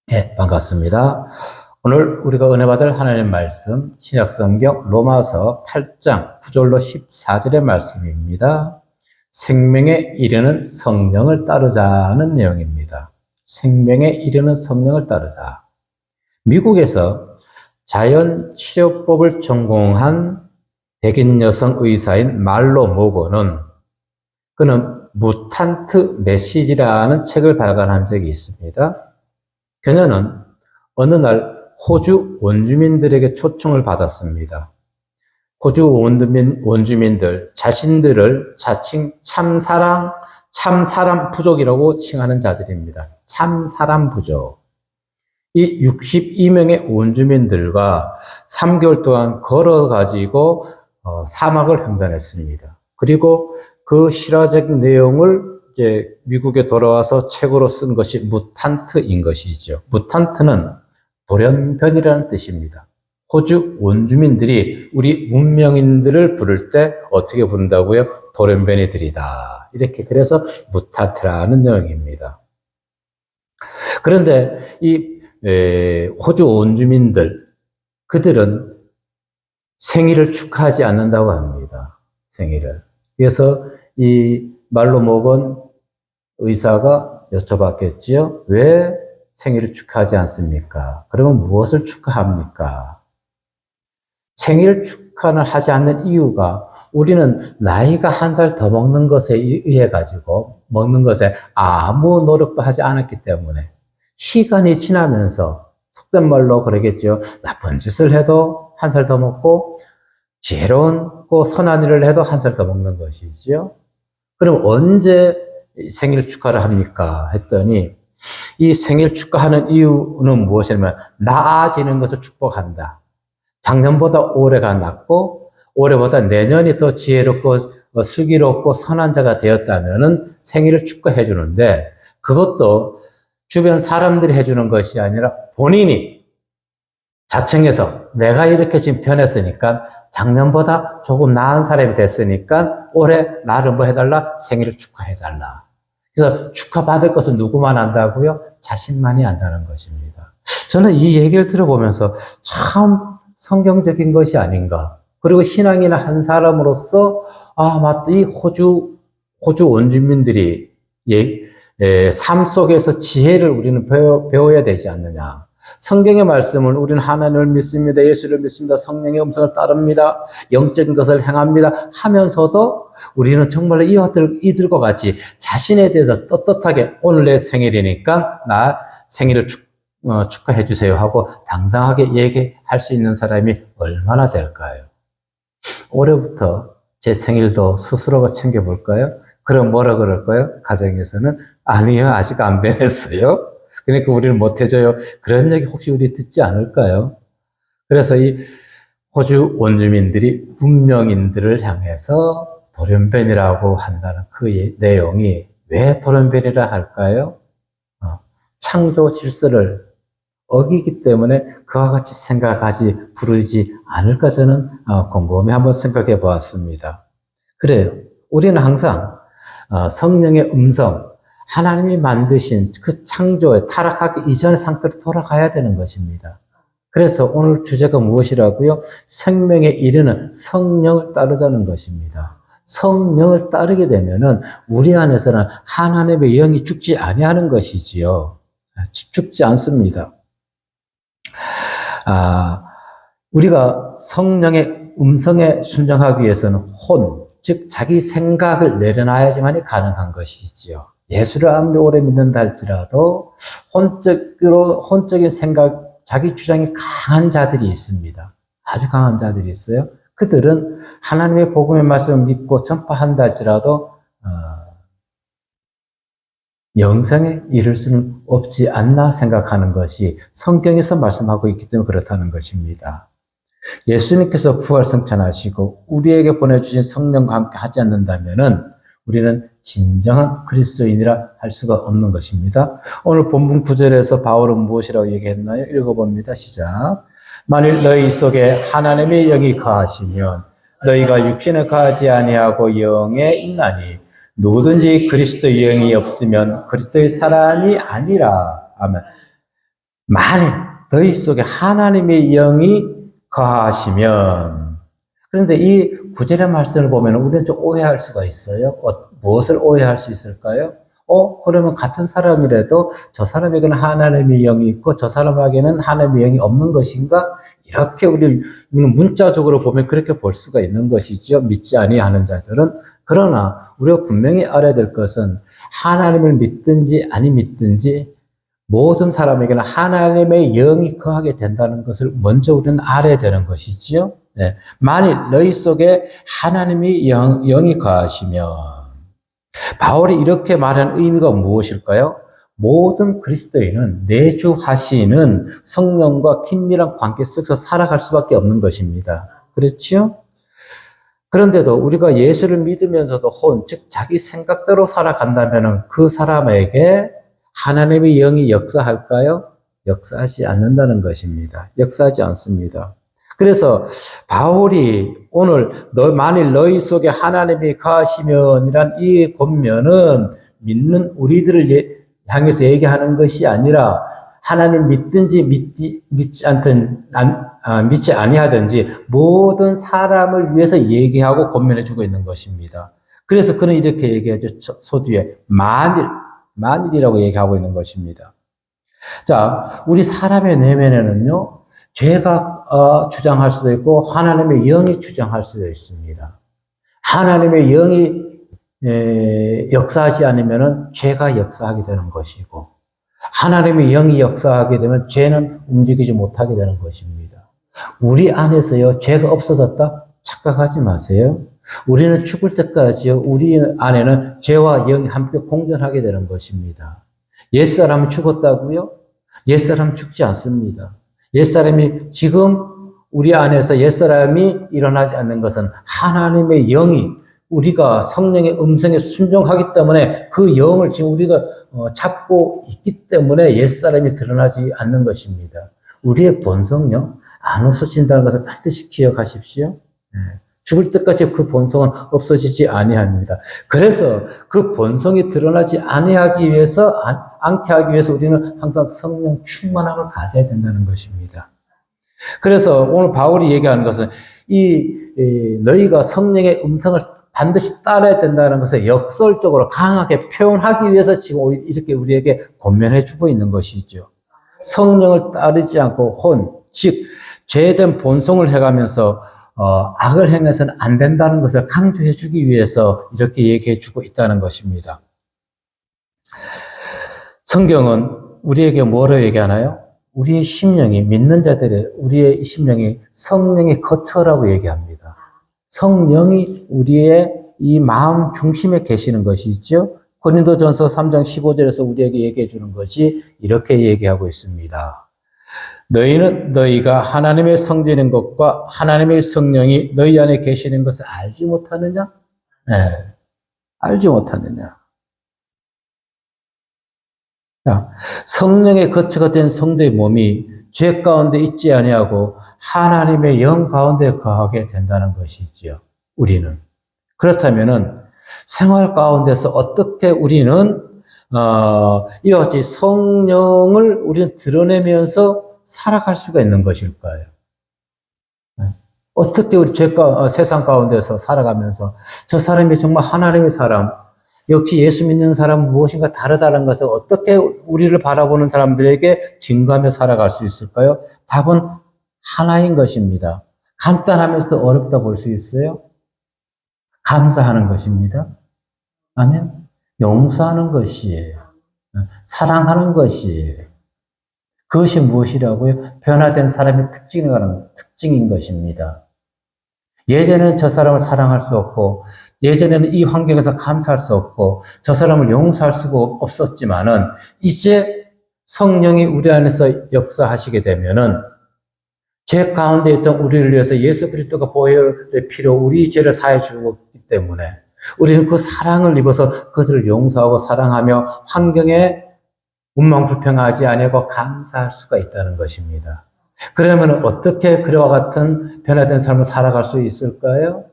네, 반갑습니다. 오늘 우리가 은혜 받을 하나님의 말씀, 신약성경 로마서 8장 9절로 14절의 말씀입니다. 생명에 이르는 성령을 따르자는 내용입니다. 생명에 이르는 성령을 따르자. 미국에서 자연치료법을 전공한 백인 여성 의사인 말로 모건은 그는 무탄트 메시지라는 책을 발간한 적이 있습니다. 그녀는 어느 날 호주 원주민들에게 초청을 받았습니다. 호주 원주민들 자신들을 자칭 참사람 부족이라고 칭하는 자들입니다. 참사람 부족. 이 62명의 원주민들과 3개월 동안 걸어가지고 사막을 횡단했습니다. 그리고 그 실화적 내용을 이제 미국에 돌아와서 책으로 쓴 것이 무탄트인 것이죠. 무탄트는 돌연변이라는 뜻입니다. 호주 원주민들이 우리 문명인들을 부를 때 어떻게 부른다고요? 돌연변이들이다. 이렇게 그래서 무탄트라는 내용입니다. 그런데 이 호주 원주민들 그들은 생일을 축하하지 않는다고 합니다. 생일을. 그래서 이 말로 먹은 의사가 여쭤봤겠지요. 왜 생일을 축하하지 않습니까? 그러면 무엇을 축하합니까? 생일 축하를 하지 않는 이유가 우리는 나이가 한 살 더 먹는 것에 의해 가지고 먹는 것에 아무 노력도 하지 않았기 때문에 시간이 지나면서 속된 말로 그러겠죠. 나쁜 짓을 해도 한 살 더 먹고 지혜롭고 선한 일을 해도 한 살 더 먹는 것이죠. 그럼 언제 생일 축하를 합니까? 했더니 이 생일 축하하는 이유는 무엇이냐면 나아지는 것을 축복한다. 작년보다 올해가 낫고 올해보다 내년이 더 지혜롭고 슬기롭고 선한 자가 되었다면 생일을 축하해 주는데 그것도 주변 사람들이 해주는 것이 아니라 본인이 자청해서 내가 이렇게 지금 변했으니까 작년보다 조금 나은 사람이 됐으니까 올해 나를 뭐 해달라? 생일을 축하해달라. 그래서 축하받을 것은 누구만 안다고요? 자신만이 안다는 것입니다. 저는 이 얘기를 들어보면서 참 성경적인 것이 아닌가. 그리고 신앙인의 한 사람으로서 맞다. 이 호주 원주민들이 삶 속에서 지혜를 우리는 배워야 되지 않느냐. 성경의 말씀은 우리는 하나님을 믿습니다. 예수를 믿습니다. 성령의 음성을 따릅니다. 영적인 것을 행합니다. 하면서도 우리는 정말로 이들과 같이 자신에 대해서 떳떳하게 오늘 내 생일이니까 나 생일을 축하해 주세요 하고 당당하게 얘기할 수 있는 사람이 얼마나 될까요? 올해부터 제 생일도 스스로가 챙겨볼까요? 그럼 뭐라 그럴까요? 가정에서는 아니요, 아직 안 변했어요. 그러니까 우리는 못해줘요. 그런 얘기 혹시 우리 듣지 않을까요? 그래서 이 호주 원주민들이 문명인들을 향해서 돌연변이라고 한다는 그 내용이 왜 돌연변이라 할까요? 창조 질서를 어기기 때문에 그와 같이 생각하지 부르지 않을까 저는 곰곰이 한번 생각해 보았습니다. 그래요. 우리는 항상 성령의 음성, 하나님이 만드신 그 창조에 타락하기 이전의 상태로 돌아가야 되는 것입니다. 그래서 오늘 주제가 무엇이라고요? 생명에 이르는 성령을 따르자는 것입니다. 성령을 따르게 되면은 우리 안에서는 하나님의 영이 죽지 아니하는 것이지요. 죽지 않습니다. 우리가 성령의 음성에 순종하기 위해서는 즉 자기 생각을 내려놔야지만이 가능한 것이지요. 예수를 아무리 오래 믿는다 할지라도 혼적인 생각, 자기 주장이 강한 자들이 있습니다. 아주 강한 자들이 있어요. 그들은 하나님의 복음의 말씀을 믿고 전파한다 할지라도 영생에 이를 수는 없지 않나 생각하는 것이 성경에서 말씀하고 있기 때문에 그렇다는 것입니다. 예수님께서 부활승천하시고 우리에게 보내주신 성령과 함께 하지 않는다면은 우리는 진정한 그리스도인이라 할 수가 없는 것입니다. 오늘 본문 9절에서 바울은 무엇이라고 얘기했나요? 읽어봅니다. 시작. 만일 너희 속에 하나님의 영이 거하시면 너희가 육신에 거하지 아니하고 영에 있나니 누구든지 그리스도의 영이 없으면 그리스도의 사람이 아니라. 아멘. 만일 너희 속에 하나님의 영이 거하시면, 그런데 이 구절의 말씀을 보면 우리는 좀 오해할 수가 있어요. 무엇을 오해할 수 있을까요? 그러면 같은 사람이라도 저 사람에게는 하나님의 영이 있고 저 사람에게는 하나님의 영이 없는 것인가? 이렇게 우리는 문자적으로 보면 그렇게 볼 수가 있는 것이죠. 믿지 아니하는 자들은. 그러나 우리가 분명히 알아야 될 것은 하나님을 믿든지 아니 믿든지 모든 사람에게는 하나님의 영이 거하게 된다는 것을 먼저 우리는 알아야 되는 것이지요. 네. 만일 너희 속에 하나님의 영이 거하시면, 바울이 이렇게 말한 의미가 무엇일까요? 모든 그리스도인은 내주하시는 성령과 긴밀한 관계 속에서 살아갈 수밖에 없는 것입니다. 그렇죠? 그런데도 우리가 예수를 믿으면서도 즉 자기 생각대로 살아간다면 그 사람에게 하나님의 영이 역사할까요? 역사하지 않는다는 것입니다. 역사하지 않습니다. 그래서 바울이 오늘 만일 너희 속에 하나님이 거하시면이란 이 권면은 믿는 우리들을 향해서 얘기하는 것이 아니라 하나님을 믿든지 믿지 아니하든지 모든 사람을 위해서 얘기하고 권면해주고 있는 것입니다. 그래서 그는 이렇게 얘기하죠. 소뒤에 만일이라고 얘기하고 있는 것입니다. 자, 우리 사람의 내면에는요, 죄가 주장할 수도 있고 하나님의 영이 주장할 수도 있습니다. 하나님의 영이 역사하지 않으면 죄가 역사하게 되는 것이고, 하나님의 영이 역사하게 되면 죄는 움직이지 못하게 되는 것입니다. 우리 안에서요, 죄가 없어졌다? 착각하지 마세요. 우리는 죽을 때까지요, 우리 안에는 죄와 영이 함께 공존하게 되는 것입니다. 옛사람은 죽었다고요? 옛사람은 죽지 않습니다. 옛사람이 지금 우리 안에서 옛사람이 일어나지 않는 것은 하나님의 영이 우리가 성령의 음성에 순종하기 때문에 그 영을 지금 우리가 잡고 있기 때문에 옛사람이 드러나지 않는 것입니다. 우리의 본성요, 안 없어진다는 것을 반드시 기억하십시오. 죽을 때까지 그 본성은 없어지지 아니합니다. 그래서 그 본성이 드러나지 아니하기 위해서, 않게 하기 위해서 우리는 항상 성령 충만함을 가져야 된다는 것입니다. 그래서 오늘 바울이 얘기하는 것은 너희가 성령의 음성을 반드시 따라야 된다는 것을 역설적으로 강하게 표현하기 위해서 지금 이렇게 우리에게 권면해 주고 있는 것이죠. 성령을 따르지 않고 즉 죄된 본성을 해가면서 악을 행해서는 안 된다는 것을 강조해 주기 위해서 이렇게 얘기해 주고 있다는 것입니다. 성경은 우리에게 뭐라고 얘기하나요? 우리의 심령이, 믿는 자들의 우리의 심령이 성령의 거처라고 얘기합니다. 성령이 우리의 이 마음 중심에 계시는 것이죠. 고린도전서 3장 15절에서 우리에게 얘기해 주는 것이 이렇게 얘기하고 있습니다. 너희는 너희가 하나님의 성전인 것과 하나님의 성령이 너희 안에 계시는 것을 알지 못하느냐? 네, 알지 못하느냐? 자, 성령의 거처가 된 성도의 몸이 죄 가운데 있지 아니하고 하나님의 영 가운데 거하게 된다는 것이지요. 우리는. 그렇다면은 생활 가운데서 어떻게 우리는 이와 같이 성령을 우리는 드러내면서 살아갈 수가 있는 것일까요? 어떻게 우리 세상 가운데서 살아가면서 저 사람이 정말 하나님의 사람, 역시 예수 믿는 사람은 무엇인가 다르다는 것을 어떻게 우리를 바라보는 사람들에게 증거하며 살아갈 수 있을까요? 답은 하나인 것입니다. 간단하면서 어렵다 볼 수 있어요? 감사하는 것입니다. 아멘. 용서하는 것이에요. 사랑하는 것이에요. 그것이 무엇이라고요? 변화된 사람의 특징인 것입니다. 예전에는 저 사람을 사랑할 수 없고, 예전에는 이 환경에서 감사할 수 없고, 저 사람을 용서할 수가 없었지만은, 이제 성령이 우리 안에서 역사하시게 되면은, 죄 가운데 있던 우리를 위해서 예수 그리스도가 보혈의 피로 우리 죄를 사해 주었기 때문에, 우리는 그 사랑을 입어서 그들을 용서하고 사랑하며 환경에 운명불평하지 아니하고 감사할 수가 있다는 것입니다. 그러면 어떻게 그와 같은 변화된 삶을 살아갈 수 있을까요?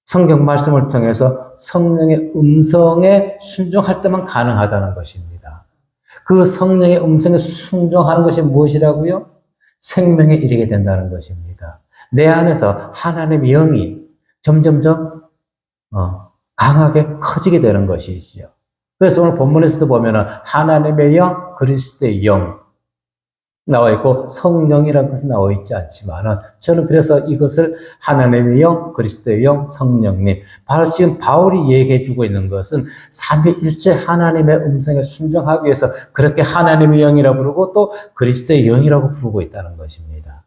성경 말씀을 통해서 성령의 음성에 순종할 때만 가능하다는 것입니다. 그 성령의 음성에 순종하는 것이 무엇이라고요? 생명에 이르게 된다는 것입니다. 내 안에서 하나님의 영이 점점점 강하게 커지게 되는 것이지요. 그래서 오늘 본문에서도 보면은 하나님의 영, 그리스도의 영 나와 있고 성령이라는 것은 나와 있지 않지만은 저는 그래서 이것을 하나님의 영, 그리스도의 영, 성령님 바로 지금 바울이 얘기해 주고 있는 것은 삼위일체 하나님의 음성에 순종하기 위해서 그렇게 하나님의 영이라고 부르고 또 그리스도의 영이라고 부르고 있다는 것입니다.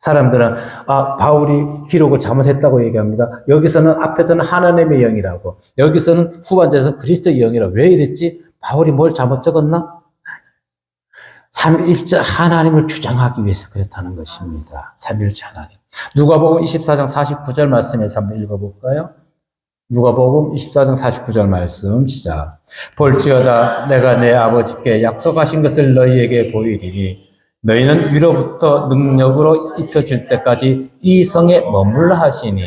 사람들은 바울이 기록을 잘못했다고 얘기합니다. 여기서는 앞에서는 하나님의 영이라고 여기서는 후반절에서는 그리스도의 영이라고 왜 이랬지? 바울이 뭘 잘못 적었나? 삼위일체 하나님을 주장하기 위해서 그렇다는 것입니다. 삼위일체 하나님. 누가복음 24장 49절 말씀에서 한번 읽어볼까요? 누가복음 24장 49절 말씀 시작. 볼지어다 내가 내 아버지께 약속하신 것을 너희에게 보이리니 너희는 위로부터 능력으로 입혀질 때까지 이 성에 머물라 하시니.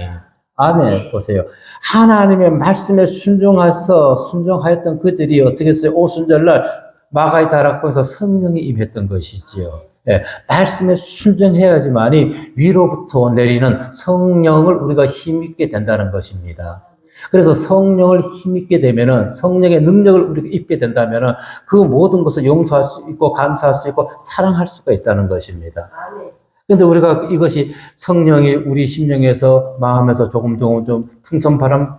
아멘. 보세요. 하나님의 말씀에 순종하였던 그들이 어떻게 했어요? 오순절날 마가의 다락방에서 성령이 임했던 것이지요. 예, 말씀에 순종해야지만이 위로부터 내리는 성령을 우리가 힘입게 된다는 것입니다. 그래서 성령을 힘입게 되면은 성령의 능력을 우리가 입게 된다면은 그 모든 것을 용서할 수 있고 감사할 수 있고 사랑할 수가 있다는 것입니다. 그런데 우리가 이것이 성령이 우리 심령에서 마음에서 조금 좀 풍선 바람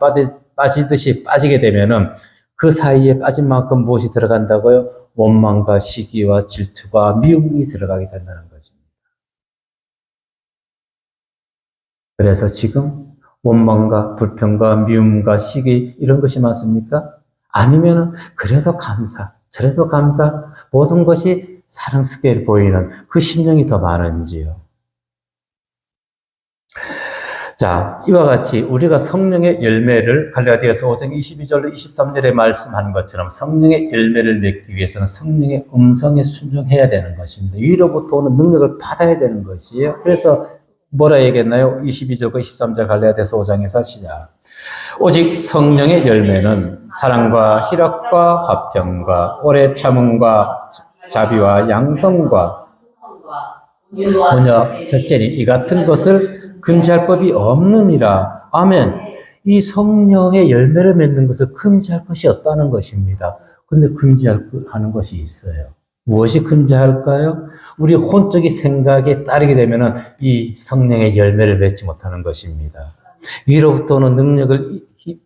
빠지듯이 빠지게 되면은 그 사이에 빠진 만큼 무엇이 들어간다고요? 원망과 시기와 질투와 미움이 들어가게 된다는 것입니다. 그래서 지금 원망과 불평과 미움과 시기 이런 것이 많습니까? 아니면은 그래도 감사, 저래도 감사, 모든 것이 사랑스럽게 보이는 그 심령이 더 많은지요. 자, 이와 같이 우리가 성령의 열매를 갈라디아서 5장 22절로 23절에 말씀하는 것처럼 성령의 열매를 맺기 위해서는 성령의 음성에 순종해야 되는 것입니다. 위로부터 오는 능력을 받아야 되는 것이에요. 그래서 뭐라 얘기했나요? 22절과 23절 갈라디아서 5장에서 시작. 오직 성령의 열매는 사랑과 희락과 화평과 오래 참음과 자비와 양성과 온유와 절제니 이 같은 것을 금지할 법이 없느니라. 아멘. 이 성령의 열매를 맺는 것을 금지할 것이 없다는 것입니다. 그런데 금지하는 것이 있어요. 무엇이 금지할까요? 우리 혼적인 생각에 따르게 되면은 이 성령의 열매를 맺지 못하는 것입니다. 위로부터 오는 능력을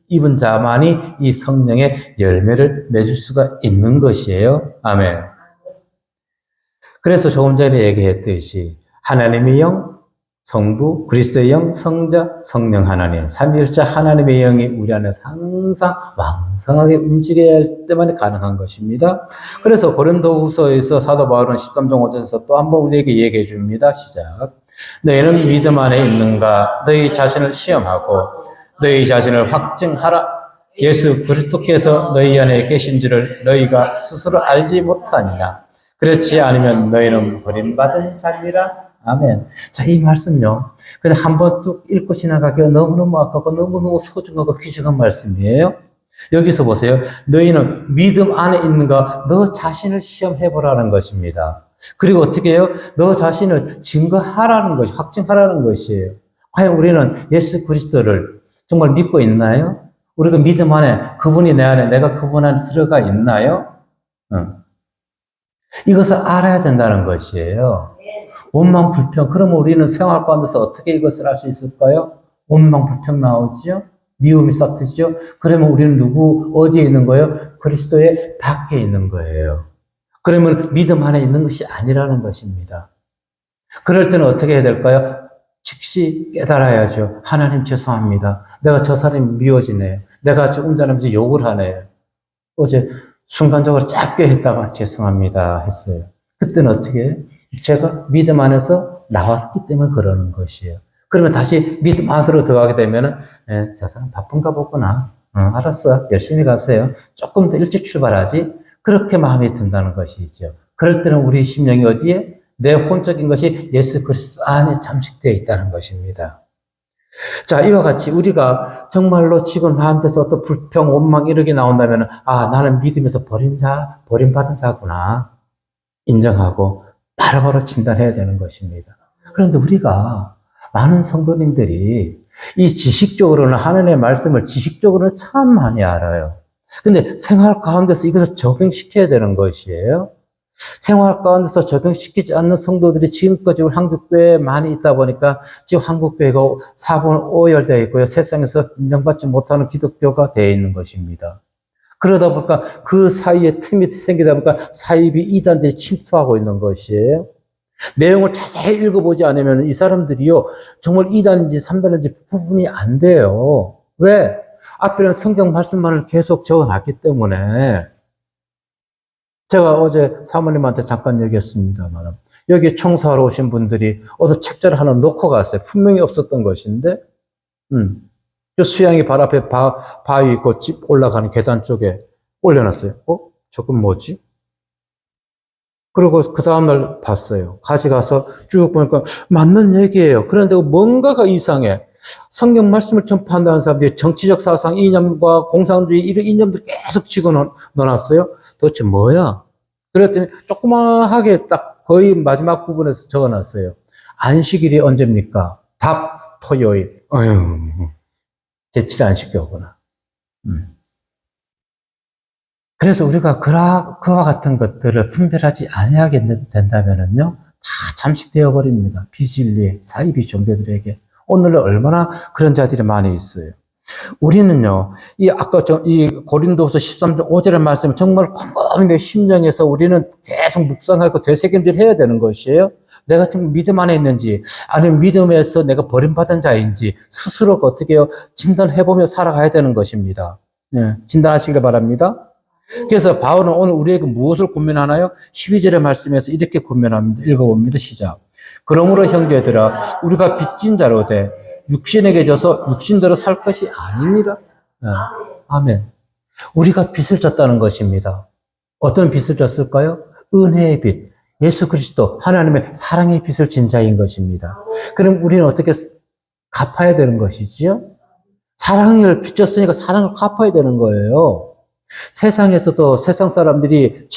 입은 자만이 이 성령의 열매를 맺을 수가 있는 것이에요. 아멘. 그래서 조금 전에 얘기했듯이 하나님의 영, 성부, 그리스도의 영, 성자, 성령 하나님, 삼위일체 하나님의 영이 우리 안에서 항상 왕성하게 움직여야 할 때만 가능한 것입니다. 그래서 고린도후서에서 사도 바울은 13장 5절에서 또 한 번 우리에게 얘기해 줍니다. 시작. 너희는 믿음 안에 있는가? 너희 자신을 시험하고 너희 자신을 확증하라. 예수 그리스도께서 너희 안에 계신 줄을 너희가 스스로 알지 못하느냐? 그렇지 않으면 너희는 버림받은 자니라. 아멘. 자, 이 말씀요. 그냥 한번 쭉 읽고 지나가기가 너무너무 아깝고 너무너무 소중하고 귀중한 말씀이에요. 여기서 보세요. 너희는 믿음 안에 있는가? 너 자신을 시험해보라는 것입니다. 그리고 어떻게 해요? 너 자신을 증거하라는 것이, 확증하라는 것이에요. 과연 우리는 예수 그리스도를 정말 믿고 있나요? 우리가 믿음 안에, 그분이 내 안에, 내가 그분 안에 들어가 있나요? 이것을 알아야 된다는 것이에요. 원망, 불평. 그러면 우리는 생활 가운데서 어떻게 이것을 할 수 있을까요? 원망, 불평 나오죠? 미움이 싹 트죠? 그러면 우리는 어디에 있는 거예요? 그리스도의 밖에 있는 거예요. 그러면 믿음 안에 있는 것이 아니라는 것입니다. 그럴 때는 어떻게 해야 될까요? 즉시 깨달아야죠. 하나님 죄송합니다. 내가 저 사람이 미워지네요. 내가 저 운전하면서 욕을 하네요. 어제 순간적으로 짧게 했다가 죄송합니다 했어요. 그때는 어떻게 해요? 제가 믿음 안에서 나왔기 때문에 그러는 것이에요. 그러면 다시 믿음 안으로 들어가게 되면은, 저 사람 바쁜가 보구나. 알았어. 열심히 가세요. 조금 더 일찍 출발하지. 그렇게 마음이 든다는 것이죠. 그럴 때는 우리 심령이 어디에? 내 혼적인 것이 예수 그리스도 안에 잠식되어 있다는 것입니다. 자, 이와 같이 우리가 정말로 지금 나한테서 어떤 불평, 원망 이렇게 나온다면, 아, 나는 믿음에서 버림받은 자구나. 인정하고 바로바로 진단해야 되는 것입니다. 그런데 우리가 많은 성도님들이 이 지식적으로는 하나님의 말씀을 지식적으로는 참 많이 알아요. 근데 생활 가운데서 이것을 적용시켜야 되는 것이에요. 생활 가운데서 적용시키지 않는 성도들이 지금까지 우리 한국교회에 많이 있다 보니까 지금 한국교회가 4분 오열되어 있고요. 세상에서 인정받지 못하는 기독교가 되어 있는 것입니다. 그러다 보니까 그 사이에 틈이 생기다 보니까 사이비 이단들이 침투하고 있는 것이에요. 내용을 자세히 읽어보지 않으면 이 사람들이요, 정말 2단인지 3단인지 구분이 안 돼요. 왜? 앞에는 성경 말씀만을 계속 적어놨기 때문에. 제가 어제 사모님한테 잠깐 얘기했습니다만, 여기 청소하러 오신 분들이 어떤 책자를 하나 놓고 갔어요. 분명히 없었던 것인데, 수양이 발 앞에 바위 있고 집 올라가는 계단 쪽에 올려놨어요. 저건 뭐지? 그리고 그 다음날 봤어요. 가져가서 쭉 보니까 맞는 얘기예요. 그런데 뭔가가 이상해. 성경 말씀을 전파한다는 사람들이 정치적 사상 이념과 공산주의 이런 이념들 계속 넣어놨어요. 도대체 뭐야? 그랬더니 조그마하게 딱 거의 마지막 부분에서 적어놨어요. 안식일이 언제입니까? 답, 토요일. 제7 안식이 오구나. 그래서 우리가 그와 같은 것들을 분별하지 아니하게 된다면은요, 다 잠식되어 버립니다. 비진리, 사이비 종교들에게. 오늘은 얼마나 그런 자들이 많이 있어요. 우리는요, 이 고린도서 13장 5절의 말씀을 정말 컴컴히 내 심령에서 우리는 계속 묵상하고 되새김질 해야 되는 것이에요. 내가 지금 믿음 안에 있는지, 아니면 믿음에서 내가 버림받은 자인지, 스스로 어떻게 진단해보며 살아가야 되는 것입니다. 네, 진단하시길 바랍니다. 그래서 바울은 오늘 우리에게 무엇을 권면하나요? 12절의 말씀에서 이렇게 권면합니다. 읽어봅니다. 시작. 그러므로 형제들아, 우리가 빚진 자로 돼 육신에게 져서 육신대로 살 것이 아니니라. 아멘. 우리가 빚을 졌다는 것입니다. 어떤 빚을 졌을까요? 은혜의 빚. 예수 그리스도 하나님의 사랑의 빚을 진 자인 것입니다. 그럼 우리는 어떻게 갚아야 되는 것이지요? 사랑을 빚졌으니까 사랑을 갚아야 되는 거예요. 세상에서도 세상 사람들이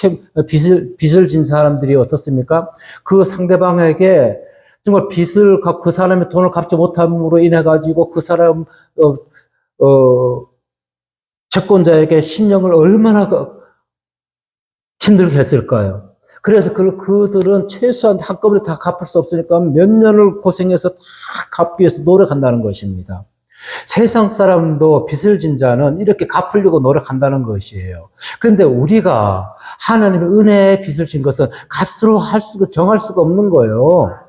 빚을 진 사람들이 어떻습니까? 그 상대방에게 정말 그 사람의 돈을 갚지 못함으로 인해 가지고 그 사람 채권자에게 심령을 얼마나 힘들게 했을까요? 그래서 그들은 최소한 한꺼번에 다 갚을 수 없으니까 몇 년을 고생해서 다 갚기 위해서 노력한다는 것입니다. 세상 사람도 빚을 진 자는 이렇게 갚으려고 노력한다는 것이에요. 그런데 우리가 하나님의 은혜의 빚을 진 것은 값으로 정할 수가 없는 거예요.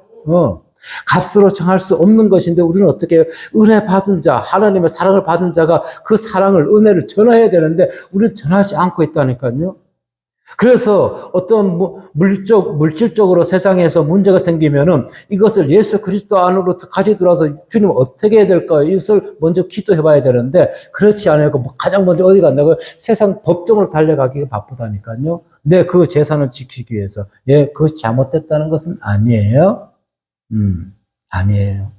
값으로 정할 수 없는 것인데 우리는 어떻게 은혜 받은 자, 하나님의 사랑을 받은 자가 그 사랑을, 은혜를 전해야 되는데 우리는 전하지 않고 있다니까요. 그래서 어떤 물질적으로 세상에서 문제가 생기면은 이것을 예수 그리스도 안으로 가지고 들어와서 주님 어떻게 해야 될까요? 이것을 먼저 기도해 봐야 되는데 그렇지 않으니까 가장 먼저 어디 간다고 세상 법정으로 달려가기가 바쁘다니까요. 내 그 재산을 지키기 위해서. 그것이 잘못됐다는 것은 아니에요. 아니에요.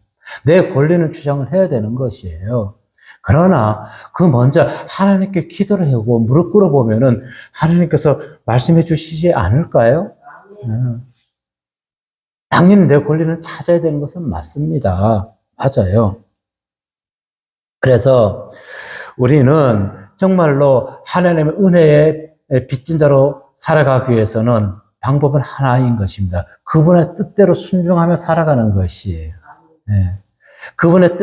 내 권리는 주장을 해야 되는 것이에요. 그러나 그 먼저 하나님께 기도를 하고 무릎 꿇어 보면은 하나님께서 말씀해 주시지 않을까요? 당연히 내 권리는 찾아야 되는 것은 맞습니다. 맞아요. 그래서 우리는 정말로 하나님의 은혜에 빚진 자로 살아가기 위해서는 방법은 하나인 것입니다. 그분의 뜻대로 순종하며 살아가는 것이에요. 네. 그분의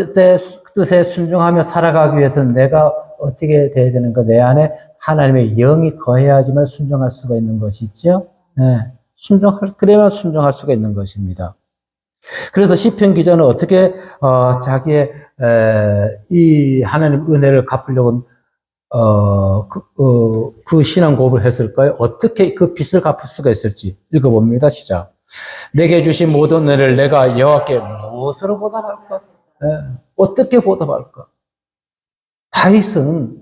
뜻에 순종하며 살아가기 위해서는 내가 어떻게 돼야 되는가? 내 안에 하나님의 영이 거해야지만 순종할 수가 있는 것이죠. 네. 그래야 순종할 수가 있는 것입니다. 그래서 시편 기자는 어떻게 자기의 이 하나님 은혜를 갚으려고 그 신앙 고백을 했을까요? 어떻게 그 빚을 갚을 수가 있을지 읽어봅니다. 시작. 내게 주신 모든 은혜를 내가 여호와께 무엇으로 보답할까? 어떻게 보답할까? 다윗은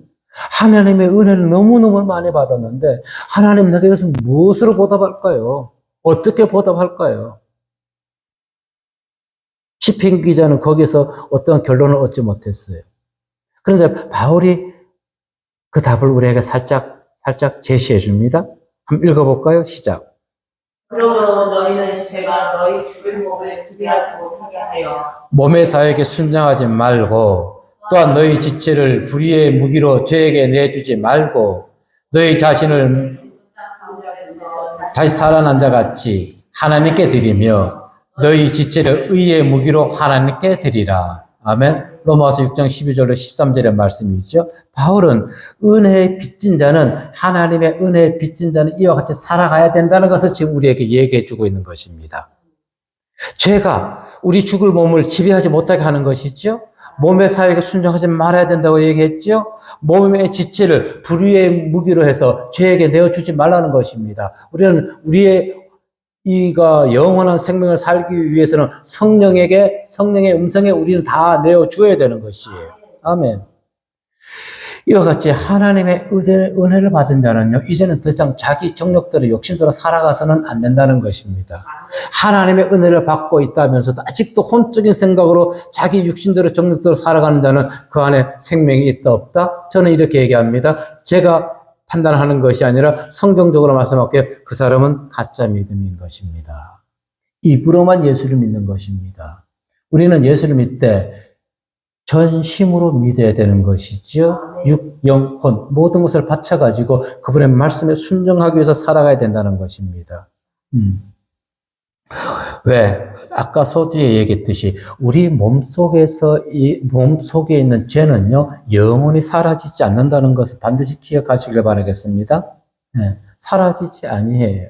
하나님의 은혜를 너무너무 많이 받았는데 하나님 내게 이것을 무엇으로 보답할까요? 어떻게 보답할까요? 시편 기자는 거기서 어떤 결론을 얻지 못했어요. 그런데 바울이 그 답을 우리에게 살짝 제시해 줍니다. 한번 읽어볼까요? 시작. 그러므로 너희는 죄가 너희 죽을 몸을 지배하지 못하게 하여 몸의 사역에 순종하지 말고 또한 너희 지체를 불의의 무기로 죄에게 내주지 말고 너희 자신을 다시 살아난 자 같이 하나님께 드리며 너희 지체를 의의 무기로 하나님께 드리라. 아멘. 로마서 6장 12절로 13절의 말씀이죠. 바울은 은혜의 빚진 자는 하나님의 은혜의 빚진 자는 이와 같이 살아가야 된다는 것을 지금 우리에게 얘기해 주고 있는 것입니다. 죄가 우리 죽을 몸을 지배하지 못하게 하는 것이죠. 몸의 사역에 순종하지 말아야 된다고 얘기했죠. 몸의 지체를 불의의 무기로 해서 죄에게 내어주지 말라는 것입니다. 우리는 우리의 이가 영원한 생명을 살기 위해서는 성령의 음성에 우리는 다 내어줘야 되는 것이에요. 아멘. 이와 같이 하나님의 은혜를 받은 자는요, 이제는 더 이상 자기 정욕대로 욕심대로 살아가서는 안 된다는 것입니다. 하나님의 은혜를 받고 있다면서도 아직도 혼적인 생각으로 자기 육신대로 정욕대로 살아가는 자는 그 안에 생명이 있다 없다? 저는 이렇게 얘기합니다. 제가 판단하는 것이 아니라 성경적으로 말씀할게요. 그 사람은 가짜 믿음인 것입니다. 입으로만 예수를 믿는 것입니다. 우리는 예수를 믿되 전심으로 믿어야 되는 것이죠. 육, 영, 혼 모든 것을 바쳐가지고 그분의 말씀에 순종하기 위해서 살아가야 된다는 것입니다. 왜? 아까 서두에 얘기했듯이 우리 몸속에서 이 몸속에 있는 죄는요, 영원히 사라지지 않는다는 것을 반드시 기억하시길 바라겠습니다. 네, 사라지지 아니해요.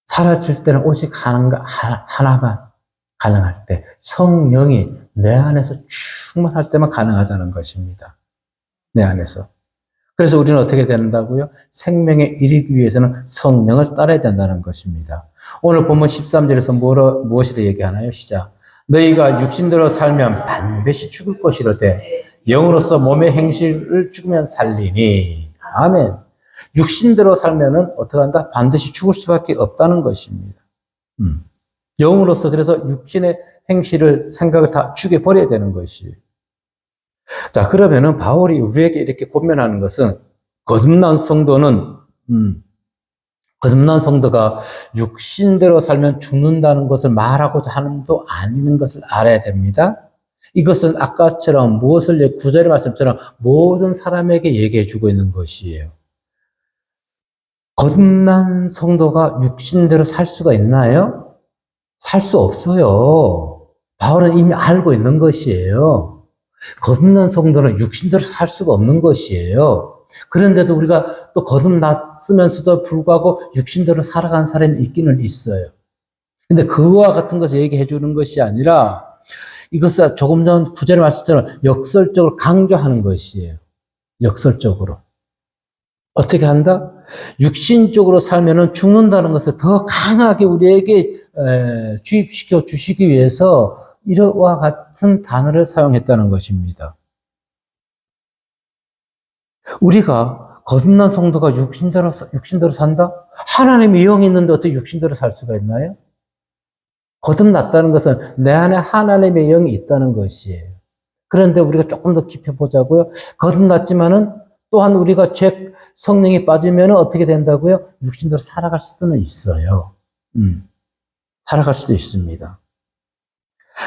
사라질 때는 오직 하나만 가능할 때, 성령이 내 안에서 충만할 때만 가능하다는 것입니다. 내 안에서. 그래서 우리는 어떻게 된다고요? 생명에 이르기 위해서는 성령을 따라야 된다는 것입니다. 오늘 본문 13절에서 무엇을 얘기하나요? 시작. 너희가 육신대로 살면 반드시 죽을 것이로되 영으로서 몸의 행실을 죽으면 살리니. 아멘. 육신대로 살면은 어떻게 한다? 반드시 죽을 수밖에 없다는 것입니다. 영으로서 그래서 육신의 행실을 생각을 다 죽여버려야 되는 것이에요. 자, 그러면은 바울이 우리에게 이렇게 권면하는 것은 거듭난 성도가 육신대로 살면 죽는다는 것을 말하고자 하는 것도 아닌 것을 알아야 됩니다. 이것은 아까처럼 무엇을 구절의 말씀처럼 모든 사람에게 얘기해 주고 있는 것이에요. 거듭난 성도가 육신대로 살 수가 있나요? 살 수 없어요. 바울은 이미 알고 있는 것이에요. 거듭난 성도는 육신대로 살 수가 없는 것이에요. 그런데도 우리가 또 거듭났으면서도 불구하고 육신대로 살아간 사람이 있기는 있어요. 근데 그와 같은 것을 얘기해 주는 것이 아니라 이것을 조금 전 구절의 말씀처럼 역설적으로 강조하는 것이에요. 역설적으로. 어떻게 한다? 육신적으로 살면은 죽는다는 것을 더 강하게 우리에게 주입시켜 주시기 위해서 이와 같은 단어를 사용했다는 것입니다. 우리가 거듭난 성도가 육신대로 산다? 하나님의 영이 있는데 어떻게 육신대로 살 수가 있나요? 거듭났다는 것은 내 안에 하나님의 영이 있다는 것이에요. 그런데 우리가 조금 더 깊이 보자고요. 거듭났지만은 또한 우리가 성령이 빠지면 어떻게 된다고요? 육신대로 살아갈 수는 있어요. 살아갈 수도 있습니다.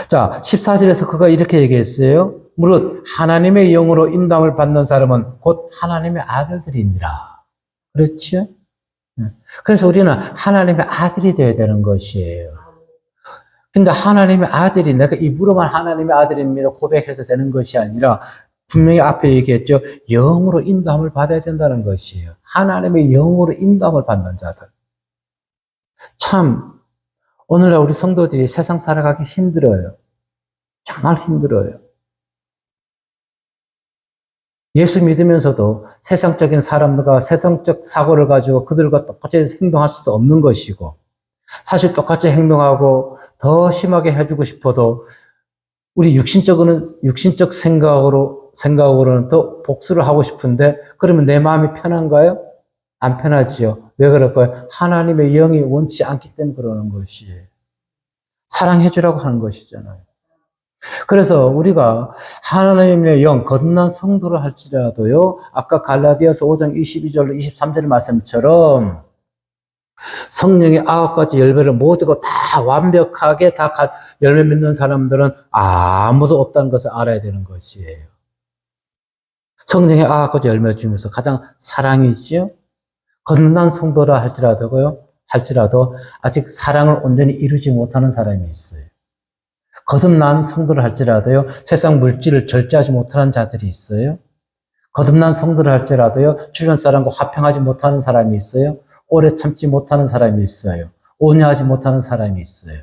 자, 14절에서 그가 이렇게 얘기했어요. 무릇 하나님의 영으로 인도함을 받는 사람은 곧 하나님의 아들들이니라. 그렇죠? 그래서 우리는 하나님의 아들이 되어야 되는 것이에요. 근데 하나님의 아들이 내가 입으로만 하나님의 아들입니다 고백해서 되는 것이 아니라 분명히 앞에 얘기했죠. 영으로 인도함을 받아야 된다는 것이에요. 하나님의 영으로 인도함을 받는 자들. 참 오늘날 우리 성도들이 세상 살아가기 힘들어요. 정말 힘들어요. 예수 믿으면서도 세상적인 사람들과 세상적 사고를 가지고 그들과 똑같이 행동할 수도 없는 것이고, 사실 똑같이 행동하고 더 심하게 해주고 싶어도 우리 육신적 생각으로는 더 복수를 하고 싶은데, 그러면 내 마음이 편한가요? 안 편하지요. 왜 그럴까요? 하나님의 영이 원치 않기 때문에 그러는 것이에요. 사랑해주라고 하는 것이잖아요. 그래서 우리가 하나님의 영, 거듭난 성도를 할지라도요, 아까 갈라디아서 5장 22절, 23절 말씀처럼 성령의 9가지 열매를 모두가 다 완벽하게 다 열매 맺는 사람들은 아무도 없다는 것을 알아야 되는 것이에요. 성령의 9가지 열매 중에서 가장 사랑이지요. 거듭난 성도라 할지라도 아직 사랑을 온전히 이루지 못하는 사람이 있어요. 거듭난 성도를 할지라도요, 세상 물질을 절제하지 못하는 자들이 있어요. 거듭난 성도를 할지라도요, 주변 사람과 화평하지 못하는 사람이 있어요. 오래 참지 못하는 사람이 있어요. 온유하지 못하는 사람이 있어요.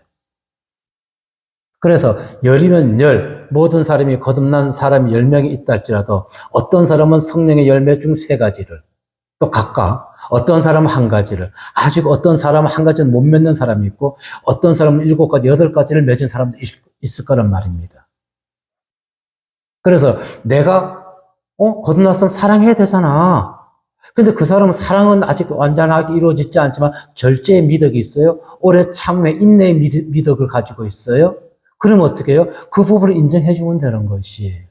그래서 열이면 모든 사람이 거듭난 사람이 10명이 있다 할지라도 어떤 사람은 성령의 열매 중 3가지를 또 각각 어떤 사람은 1가지를 아직 어떤 사람은 1가지는 못 맺는 사람이 있고 어떤 사람은 7가지, 8가지를 맺은 사람도 있을 거란 말입니다. 그래서 내가 거듭났으면 사랑해야 되잖아. 근데 그 사람은 사랑은 아직 완전하게 이루어지지 않지만 절제의 미덕이 있어요. 오래 참음의 인내의 미덕을 가지고 있어요. 그러면 어떻게 해요? 그 부분을 인정해 주면 되는 것이에요.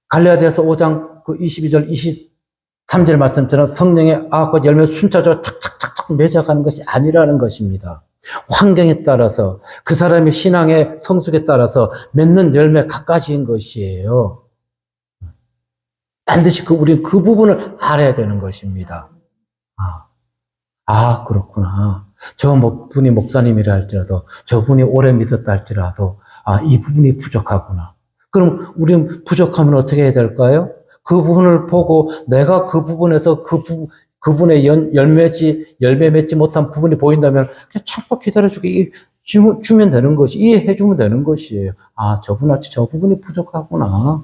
갈라디아서 5장 22절, 23절 말씀처럼 성령의 9가지 열매 순차적으로 탁탁탁탁 맺어가는 것이 아니라는 것입니다. 환경에 따라서 그 사람의 신앙의 성숙에 따라서 맺는 열매 각가지인 것이에요. 반드시 우리는 그 부분을 알아야 되는 것입니다. 그렇구나. 저 분이 목사님이라 할지라도, 저분이 오래 믿었다 할지라도, 이 부분이 부족하구나. 그럼 우리는 부족하면 어떻게 해야 될까요? 그 부분을 보고 내가 그 부분에서 그분의 열매 맺지 못한 부분이 보인다면 그냥 참고 기다려주고 주면 되는 것이, 이해해주면 되는 것이에요. 저분한테 저 부분이 부족하구나.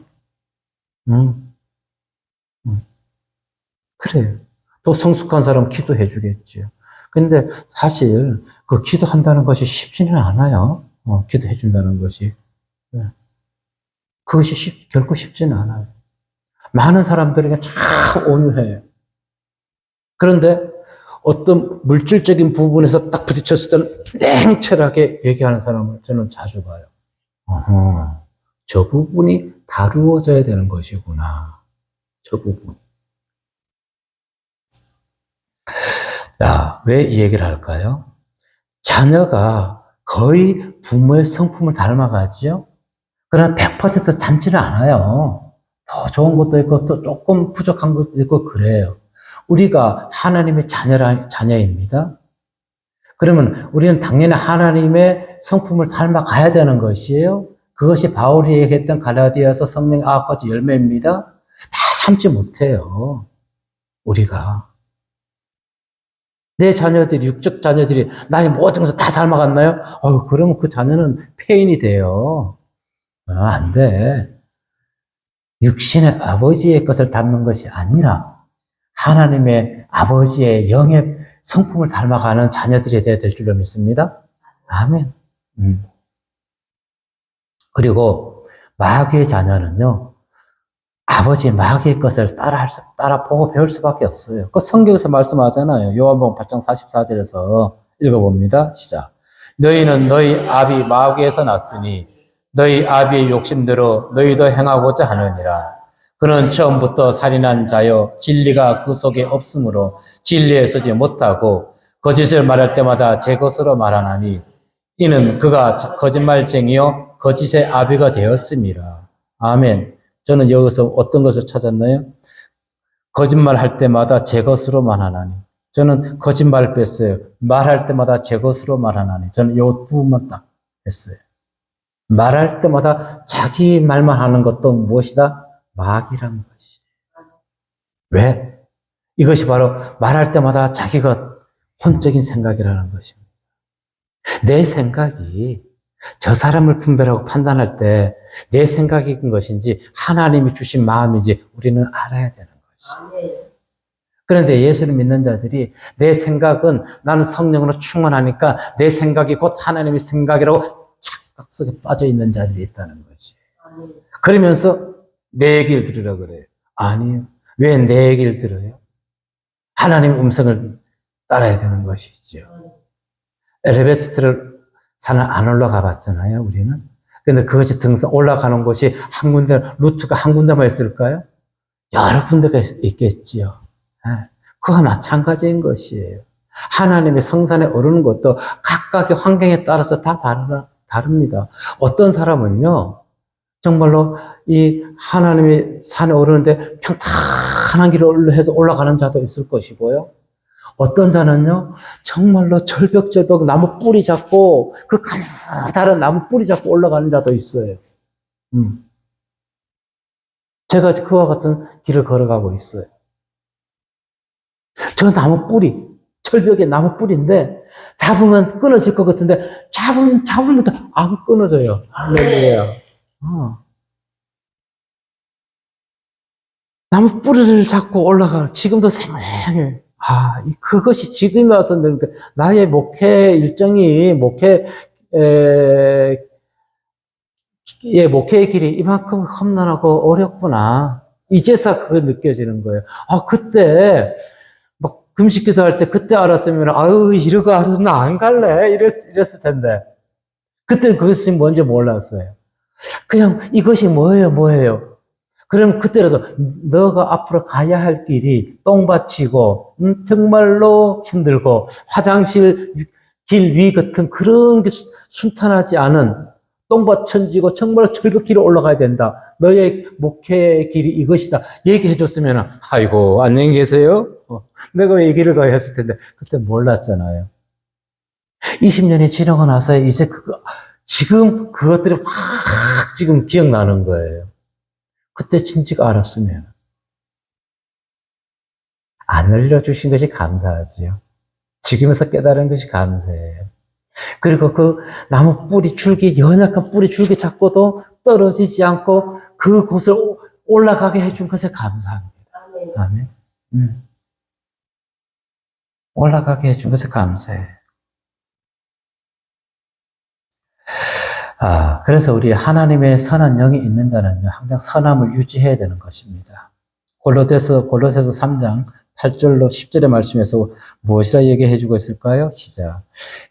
그래요. 또 성숙한 사람 기도해 주겠지요. 근데 사실 그 기도한다는 것이 쉽지는 않아요. 기도해 준다는 것이. 그것이 결코 쉽지는 않아요. 많은 사람들에게 참 온유해요. 그런데 어떤 물질적인 부분에서 딱 부딪혔을 때는 냉철하게 얘기하는 사람을 저는 자주 봐요. 저 부분이 다루어져야 되는 것이구나. 저 부분. 왜 이 얘기를 할까요? 자녀가 거의 부모의 성품을 닮아가지요. 그러나 100% 닮지는 않아요. 더 좋은 것도 있고 또 조금 부족한 것도 있고 그래요. 우리가 하나님의 자녀입니다. 그러면 우리는 당연히 하나님의 성품을 닮아가야 되는 것이에요. 그것이 바울이 얘기했던 갈라디아서 성령의 9가지 열매입니다. 다 참지 못해요. 우리가. 내 자녀들이, 육적 자녀들이 나의 모든 것을 다 닮아갔나요? 그러면 그 자녀는 폐인이 돼요. 안 돼. 육신의 아버지의 것을 닮는 것이 아니라 하나님의 아버지의 영의 성품을 닮아가는 자녀들이 돼야 될 줄로 믿습니다. 아멘. 그리고 마귀의 자녀는요, 아버지 마귀의 것을 따라 보고 배울 수밖에 없어요. 그 성경에서 말씀하잖아요. 요한복음 8장 44절에서 읽어봅니다. 시작. 너희는 너희 아비 마귀에서 났으니 너희 아비의 욕심대로 너희도 행하고자 하느니라. 그는 처음부터 살인한 자여 진리가 그 속에 없으므로 진리에 서지 못하고 거짓을 말할 때마다 제 것으로 말하나니 이는 그가 거짓말쟁이요 거짓의 아비가 되었음이라. 아멘. 저는 여기서 어떤 것을 찾았나요? 거짓말 할 때마다 제 것으로 말하나니. 저는 거짓말을 뺐어요. 말할 때마다 제 것으로 말하나니. 저는 이 부분만 딱 했어요. 말할 때마다 자기 말만 하는 것도 무엇이다? 마귀라는 것이. 왜? 이것이 바로 말할 때마다 자기가 혼적인 생각이라는 것입니다. 내 생각이 저 사람을 분별하고 판단할 때 내 생각인 것인지 하나님이 주신 마음인지 우리는 알아야 되는 것이죠. 그런데 예수를 믿는 자들이 내 생각은 나는 성령으로 충만하니까 내 생각이 곧 하나님의 생각이라고 착각 속에 빠져 있는 자들이 있다는 거지. 그러면서 내 얘기를 들으라 그래요. 아니요. 왜 내 얘기를 들어요? 하나님의 음성을 따라야 되는 것이죠. 에베레스트를 산을 안 올라가 봤잖아요, 우리는. 근데 그것이 올라가는 곳이 한 군데, 루트가 한 군데만 있을까요? 여러 군데가 있겠지요. 그와 마찬가지인 것이에요. 하나님의 성산에 오르는 것도 각각의 환경에 따라서 다 다릅니다. 어떤 사람은요, 정말로 이 하나님의 산에 오르는데 평탄한 길을 해서 올라가는 자도 있을 것이고요. 어떤 자는요, 정말로 절벽 나무 뿌리 잡고, 그 가느다란 나무 뿌리 잡고 올라가는 자도 있어요. 제가 그와 같은 길을 걸어가고 있어요. 저 나무 뿌리, 절벽에 나무 뿌리인데, 잡으면 끊어질 것 같은데, 잡으면 안 끊어져요. 할렐루야. 나무 뿌리를 잡고 올라가, 지금도 생생해. 그것이 지금 와서 나의 목회 일정이, 목회의 길이 이만큼 험난하고 어렵구나. 이제서 그거 느껴지는 거예요. 그때, 막 금식 기도할 때 그때 알았으면, 이러고 알았으면 안 갈래. 이랬을 텐데. 그때는 그것이 뭔지 몰랐어요. 그냥 이것이 뭐예요? 그럼 그때라도 너가 앞으로 가야 할 길이 똥밭이고 정말로 힘들고 화장실 길 위 같은 그런 게 순탄하지 않은 똥밭 천지고 정말 절벽길을 올라가야 된다. 너의 목회의 길이 이것이다. 얘기해 줬으면 아이고 안녕히 계세요. 내가 왜 이 길을 가야 했을 텐데 그때 몰랐잖아요. 20년이 지나고 나서 이제 지금 그것들이 확 지금 기억나는 거예요. 그때 진즉 알았으면 안 알려주신 것이 감사하지요. 지금에서 깨달은 것이 감사해요. 그리고 그 나무 뿌리 줄기, 연약한 뿌리 줄기 잡고도 떨어지지 않고 그곳을 올라가게 해준 것에 감사합니다. 아멘. 올라가게 해준 것에 감사해요. 그래서 우리 하나님의 선한 영이 있는 자는요, 항상 선함을 유지해야 되는 것입니다. 골로새서 3장 8절로 10절의 말씀에서 무엇이라 얘기해 주고 있을까요? 시작.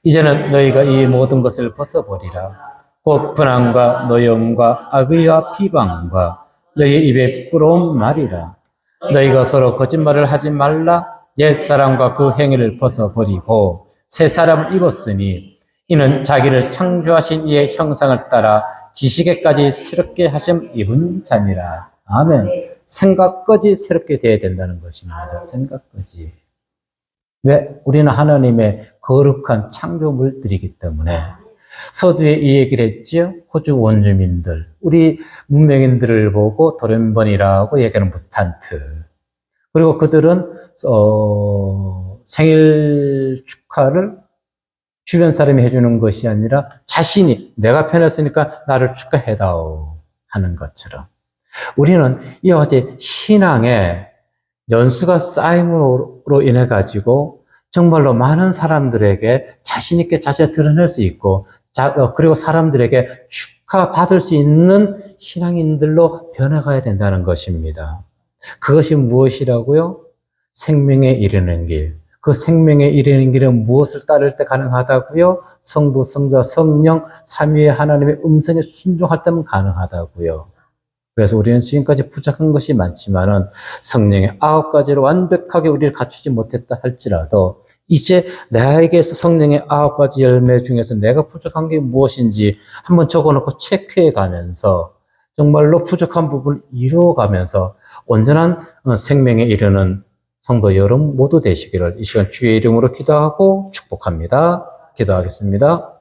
이제는 너희가 이 모든 것을 벗어버리라. 곧 분함과 노여움과 악의와 비방과 너희 입에 부끄러운 말이라. 너희가 서로 거짓말을 하지 말라. 옛사람과 그 행위를 벗어버리고 새 사람을 입었으니 이는 자기를 창조하신 이의 형상을 따라 지식에까지 새롭게 하심 입은 자니라. 아멘. 생각까지 새롭게 되어야 된다는 것입니다. 생각까지. 왜? 우리는 하나님의 거룩한 창조물들이기 때문에. 서두에 이 얘기를 했죠. 호주 원주민들, 우리 문명인들을 보고 도련번이라고 얘기하는 무탄트. 그리고 그들은 생일 축하를 주변 사람이 해주는 것이 아니라 자신이 내가 편했으니까 나를 축하해다오 하는 것처럼 우리는 이와 같이 신앙의 연수가 쌓임으로 인해 가지고 정말로 많은 사람들에게 자신 있게 자신을 드러낼 수 있고 그리고 사람들에게 축하받을 수 있는 신앙인들로 변해가야 된다는 것입니다. 그것이 무엇이라고요? 생명에 이르는 길. 그 생명에 이르는 길은 무엇을 따를 때 가능하다고요? 성부, 성자, 성령, 삼위의 하나님의 음성에 순종할 때만 가능하다고요. 그래서 우리는 지금까지 부족한 것이 많지만은 성령의 9가지로 완벽하게 우리를 갖추지 못했다 할지라도 이제 나에게서 성령의 9가지 열매 중에서 내가 부족한 게 무엇인지 한번 적어놓고 체크해 가면서 정말로 부족한 부분을 이루어가면서 온전한 생명에 이르는 성도 여러분 모두 되시기를 이 시간 주의 이름으로 기도하고 축복합니다. 기도하겠습니다.